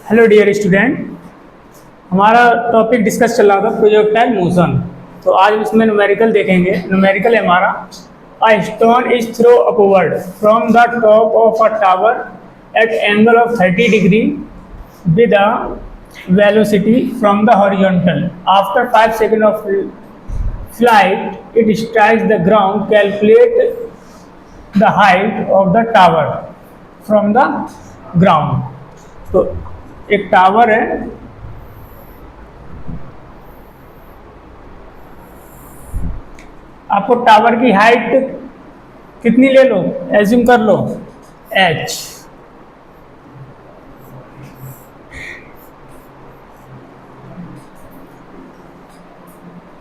Hello dear student, हमारा topic discuss चल रहा था प्रोजेक्टाइल मोशन। तो आज इसमें न्यूमेरिकल देखेंगे। न्यूमेरिकल है हमारा, a stone is throw upward from the top of a tower at angle of 30 degree with a velocity from the horizontal. After 5 second of flight it strikes the ground. Calculate the height of the tower from the ground. तो एक tower है, आपको tower की height कितनी ले लो, assume कर लो h।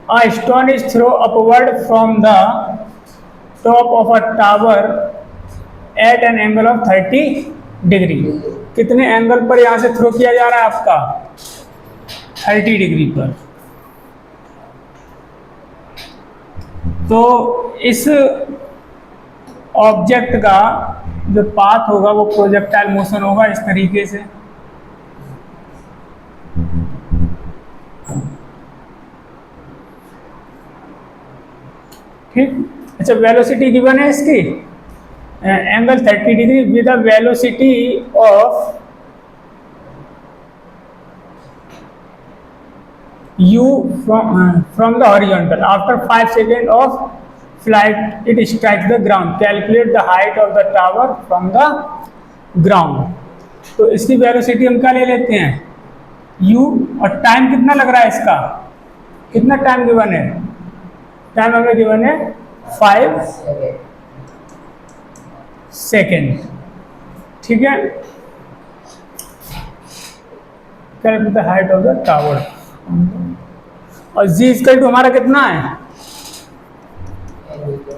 A stone is thrown upward from the top of a tower at an angle of 30 degree. कितने angle पर यहां से थ्रो किया जा रहा है आपका? 30 डिग्री पर। तो इस ऑब्जेक्ट का जो पाथ होगा वो प्रोजेक्टाइल मोशन होगा इस तरीके से। ठीक, अच्छा, वेलोसिटी गिवन है इसकी angle 30 degree with a velocity of u from the horizontal. After 5 seconds of flight it strikes the ground. Calculate the height of the tower from the ground. तो इसकी वेलोसिटी हम क्या ले लेते हैं u, और टाइम कितना लग रहा है इसका, कितना टाइम गिवन है? टाइम हमें गिवन है 5 सेकेंड। ठीक है, calculate the height of the tower. और जी इक्वल टू हमारा कितना है?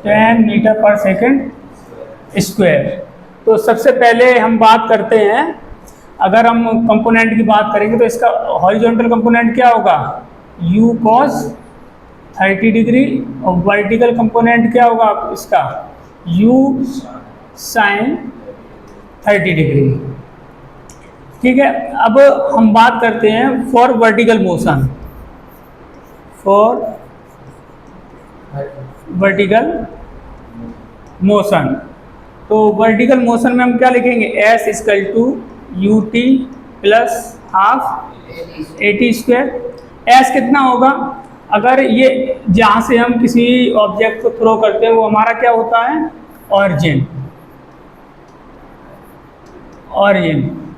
10 मीटर पर सेकेंड स्क्वायर। तो सबसे पहले हम बात करते हैं, अगर हम कंपोनेंट की बात करेंगे तो इसका हॉरिजॉन्टल कंपोनेंट क्या होगा? u cos 30 डिग्री, और वर्टिकल कंपोनेंट क्या होगा इसका? u sin 30 degree. ठीक है, अब हम बात करते हैं for vertical motion. For vertical motion, तो वर्टिकल मोशन में हम क्या लिखेंगे? s equal to U T plus half A T square. S कितना होगा? अगर ये जहाँ से हम किसी ऑब्जेक्ट को थ्रो करते हैं वो हमारा क्या होता है? ऑरिजिन।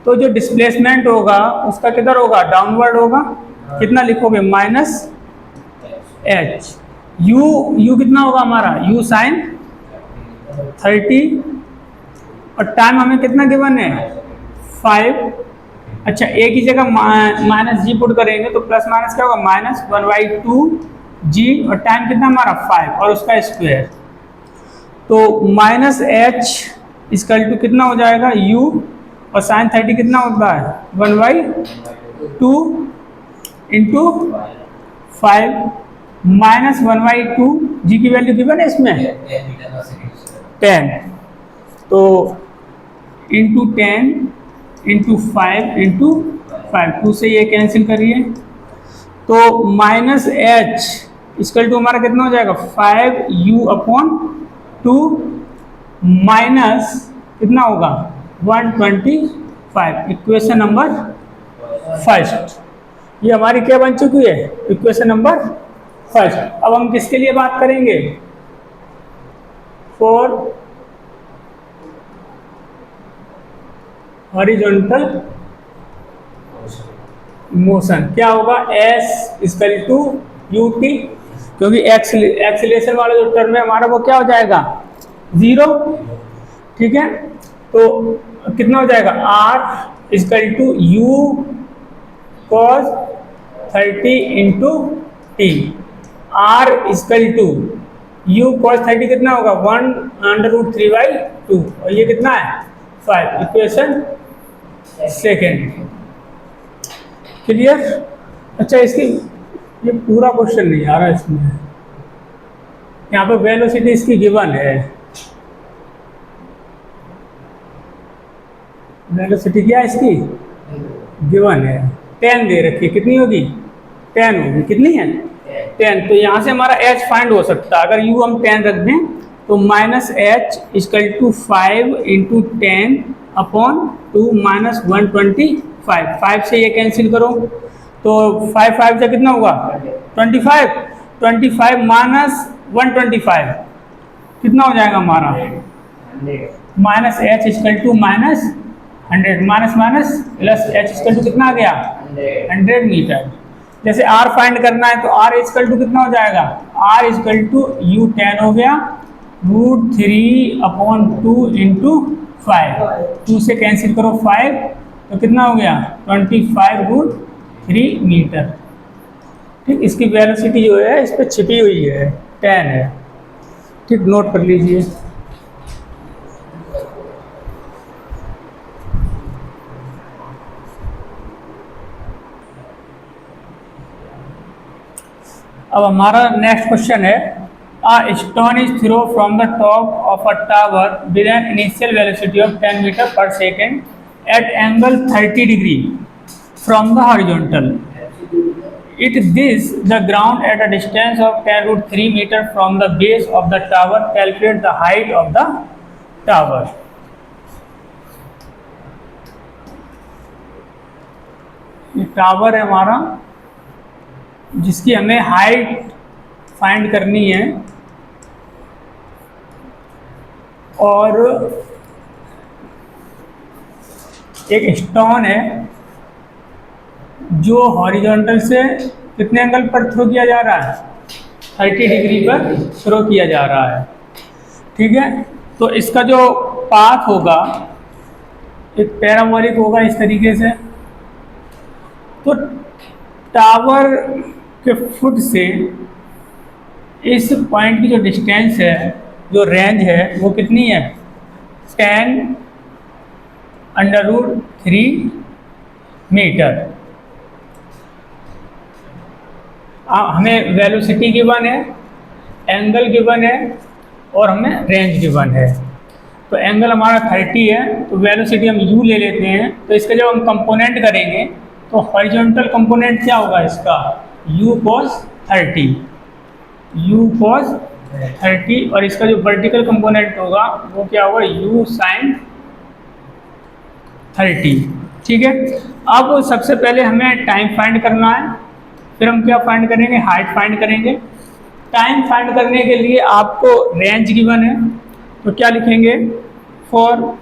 तो जो डिस्प्लेसमेंट होगा उसका किधर होगा? डाउनवर्ड होगा। कितना लिखोगे? Minus H. यू कितना होगा हमारा? यू साइन 30, और टाइम हमें कितना गिवन है? 5। अच्छा, एक ही जगह माइनस जी पुट करेंगे तो प्लस माइनस क्या होगा? -1/2 जी, और टाइम कितना हमारा? 5, और उसका स्क्वायर। तो माइनस एच इक्वल टू कितना हो जाएगा? यू, और साइन 30 कितना होता है? 1/2 इंटू 5 माइनस 1/2। जी की वैल्यू गिवन है इसमें 10, तो इंटू 10 इंटू 5 इंटू 5, 2 से ये कैंसिल करिए, तो माइनस एच इक्वल टू हमारा कितना हो जाएगा? 5u/2 माइनस कितना होगा? 125। इक्वेशन नंबर फर्स्ट, ये हमारी क्या बन चुकी है? Equation number first. अब हम किसके लिए बात करेंगे? फॉर हॉरिजॉन्टल मोशन क्या होगा? s equal to U T, क्योंकि एक्सीलरेशन वाला जो टर्म है हमारा वो क्या हो जाएगा? 0। ठीक है, तो कितना हो जाएगा? r equal to U cos 30 into T. r equal to U cos 30 कितना होगा? 1/√3/2, और ये कितना है? 5। Equation second. क्लियर? अच्छा, इसकी ये पूरा क्वेश्चन नहीं आ रहा इसमें, यहाँ पे वेलोसिटी इसकी गिवन है। वेलोसिटी क्या है इसकी? गिवन है 10 दे रखी है, कितनी होगी 10 होगी, कितनी है 10। तो यहाँ से हमारा h फाइंड हो सकता है, अगर u हम 10 रख दें तो minus H equal to 5 into 10 upon 2 minus 125। 5 से ये कैंसिल करो तो 5 से कितना होगा 25 माइनस 125 कितना हो जाएगा हमारा minus H equal to minus 100 minus plus H equal to कितना आ गया 100 मीटर। जैसे r फाइंड करना है तो r इक्वल टू कितना हो जाएगा r इक्वल टू u 10 हो गया √3 अपॉन 2 इंटू 5। 2 से कैंसिल करो 5 तो कितना हो गया 25√3 मीटर। ठीक, इसकी वेलोसिटी जो है इस पर छिपी हुई है 10 है। ठीक, नोट कर लीजिए। अब हमारा नेक्स्ट क्वेश्चन है A stone is thrown from the top of a tower with an initial velocity of 10 meter per second at angle 30 degree from the horizontal. This the ground at a distance of 10√3 meter from the base of the tower. Calculate the height of the tower. ये tower है हमारा जिसकी हमें height find करनी है और एक stone है जो हॉरिजॉन्टल से कितने एंगल पर थ्रो किया जा रहा है 30 डिग्री पर थ्रो किया जा रहा है। ठीक है, तो इसका जो पाथ होगा एक पैराबोलिक होगा इस तरीके से। तो टावर के फुट से इस पॉइंट की जो डिस्टेंस है जो रेंज है वो कितनी है 10√3 मीटर। हमें वेलोसिटी गिवन है, एंगल गिवन है और हमें रेंज गिवन है। तो एंगल हमारा 30 है तो वेलोसिटी हम u ले लेते हैं। तो इसका जब हम कंपोनेंट करेंगे तो हॉरिजॉन्टल कंपोनेंट क्या होगा इसका u cos 30 और इसका जो वर्टिकल कंपोनेंट होगा वो क्या होगा u sin 30। ठीक है, अब सबसे पहले हमें टाइम फाइंड करना है, फिर हम क्या फाइंड करेंगे हाइट फाइंड करेंगे। टाइम फाइंड करने के लिए आपको रेंज गिवन है तो क्या लिखेंगे फॉर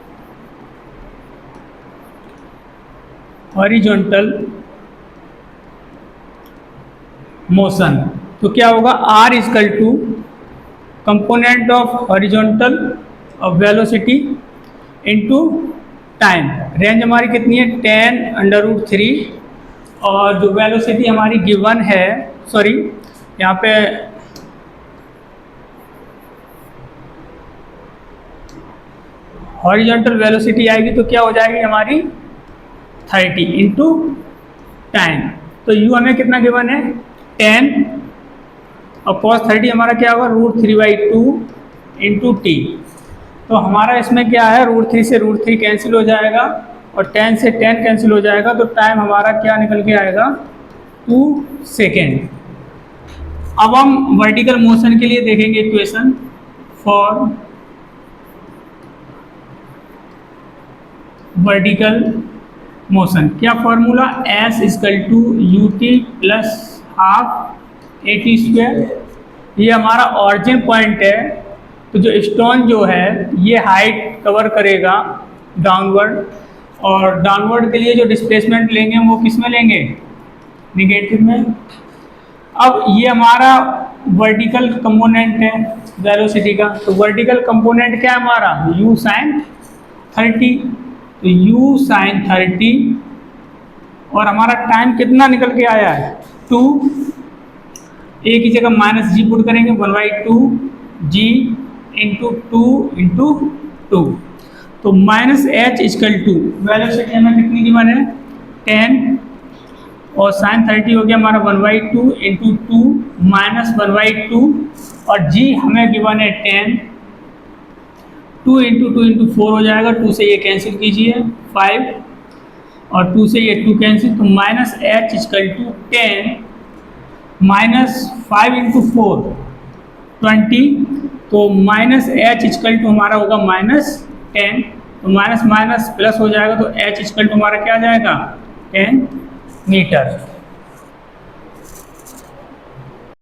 हॉरिजॉन्टल मोशन तो क्या होगा r equal to component of horizontal of velocity into time. Range हमारी कितनी है 10√3 और जो वेलोसिटी हमारी गिवन है यहाँ पे हॉरिजॉन्टल वेलोसिटी आएगी तो क्या हो जाएगी हमारी 30 इंटू टाइम। तो u हमें कितना गिवन है 10 और cos 30 हमारा क्या होगा √3/2 इंटू टी। तो हमारा इसमें क्या है √3 से √3 कैंसिल हो जाएगा और 10 से 10 कैंसिल हो जाएगा तो टाइम हमारा क्या निकल के आएगा 2 सेकेंड। अब हम वर्टिकल मोशन के लिए देखेंगे इक्वेशन फॉर वर्टिकल मोशन। क्या formula s equal to ut plus half at²। ये हमारा ऑरिजिन पॉइंट है तो जो स्टोन जो है ये हाइट कवर करेगा डाउनवर्ड और डाउनवर्ड के लिए जो डिस्प्लेसमेंट लेंगे वो किस में लेंगे निगेटिव में। अब ये हमारा वर्टिकल कंपोनेंट है वेलोसिटी का तो वर्टिकल कंपोनेंट क्या है हमारा u sin 30 तो u sin 30 और हमारा टाइम कितना निकल के आया है 2। एक ही जगह माइनस जी पुट करेंगे 1/2 g इंटू 2 इंटू 2 तो minus H equal to velocity हमें कितनी गिवन है 10 और sin 30 हो गया हमारा 1/2 इंटू 2 माइनस 1/2 और g हमें गिवन है 10। 2 इंटू 4 हो जाएगा, 2 से ये कैंसिल कीजिए 5 और 2 से ये 2 कैंसिल, तो minus H equal to 10 minus 5 into 4 20, तो माइनस एच इजकल टू हमारा होगा माइनस 10, तो माइनस माइनस प्लस हो जाएगा, तो एच इजकल टू हमारा क्या आ जाएगा 10 मीटर।